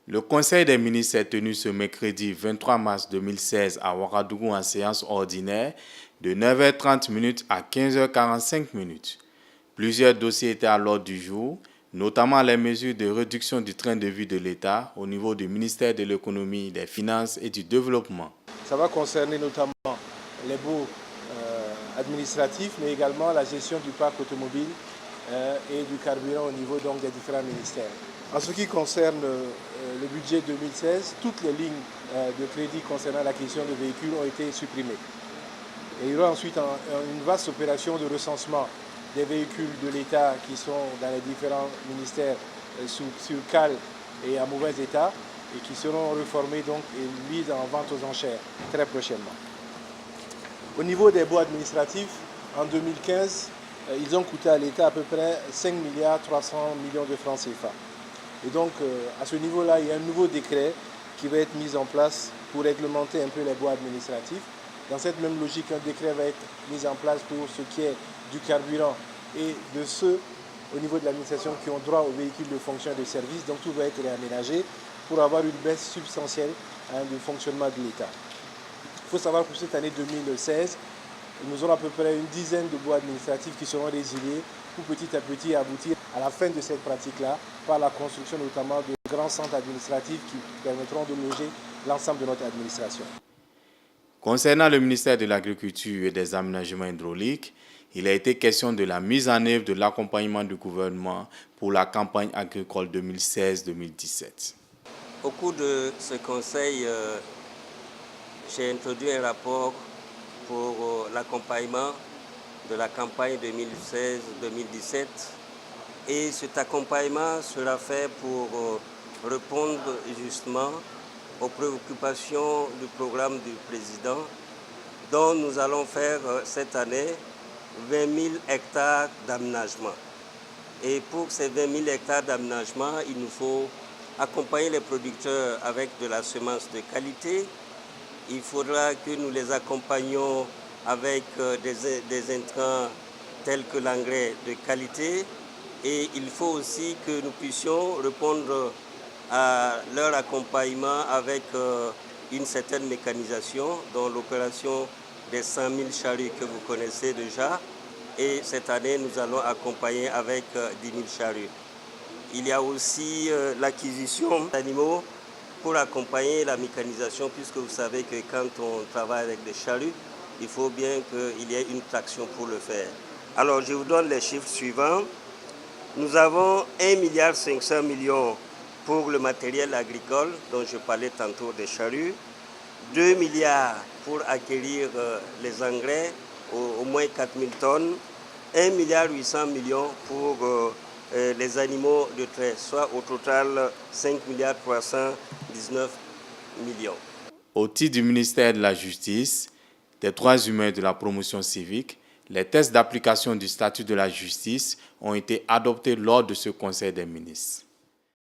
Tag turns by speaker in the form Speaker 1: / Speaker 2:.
Speaker 1: Le Conseil des ministres s'est tenu ce mercredi 23 mars 2016 à Ouagadougou en séance ordinaire de 9h30 à 15h45. Plusieurs dossiers étaient à l'ordre du jour, notamment les mesures de réduction du train de vie de l'État au niveau du ministère de l'Économie, des Finances et du Développement.
Speaker 2: Ça va concerner notamment les baux administratifs, mais également la gestion du parc automobile et du carburant au niveau donc, des différents ministères. En ce qui concerne le budget 2016, toutes les lignes de crédit concernant l'acquisition de véhicules ont été supprimées. Et il y aura ensuite une vaste opération de recensement des véhicules de l'État qui sont dans les différents ministères sur cale et en mauvais état et qui seront reformés donc, et mis en vente aux enchères très prochainement. Au niveau des baux administratifs, en 2015, ils ont coûté à l'État à peu près 5 milliards 300 millions de francs CFA. Et donc, à ce niveau-là, il y a un nouveau décret qui va être mis en place pour réglementer un peu les baux administratifs. Dans cette même logique, un décret va être mis en place pour ce qui est du carburant et de ceux au niveau de l'administration qui ont droit aux véhicules de fonction et de service. Donc, tout va être réaménagé pour avoir une baisse substantielle du fonctionnement de l'État. Il faut savoir que pour cette année 2016, nous aurons à peu près une dizaine de baux administratifs qui seront résiliés pour petit à petit aboutir à la fin de cette pratique-là par la construction notamment de grands centres administratifs qui permettront de loger l'ensemble de notre administration.
Speaker 1: Concernant le ministère de l'Agriculture et des Aménagements hydrauliques, il a été question de la mise en œuvre de l'accompagnement du gouvernement pour la campagne agricole 2016-2017.
Speaker 3: Au cours de ce conseil, j'ai introduit un rapport pour l'accompagnement de la campagne 2016-2017 et cet accompagnement sera fait pour répondre justement aux préoccupations du programme du président dont nous allons faire cette année 20 000 hectares d'aménagement. Et pour ces 20 000 hectares d'aménagement, il nous faut accompagner les producteurs avec de la semence de qualité. Il faudra que nous les accompagnions avec des intrants tels que l'engrais de qualité. Et il faut aussi que nous puissions répondre à leur accompagnement avec une certaine mécanisation, dont l'opération des 100 000 charrues que vous connaissez déjà. Et cette année, nous allons accompagner avec 10 000 charrues. Il y a aussi l'acquisition d'animaux pour accompagner la mécanisation, puisque vous savez que quand on travaille avec des charrues, il faut bien qu'il y ait une traction pour le faire. Alors, je vous donne les chiffres suivants. Nous avons 1,5 milliard pour le matériel agricole, dont je parlais tantôt des charrues, 2 milliards pour acquérir les engrais, au moins 4 000 tonnes, 1,8 milliard pour les animaux de trait, soit au total 5,319 millions.
Speaker 1: Au titre du ministère de la Justice, des droits humains et de la promotion civique, les tests d'application du statut de la justice ont été adoptés lors de ce Conseil des ministres.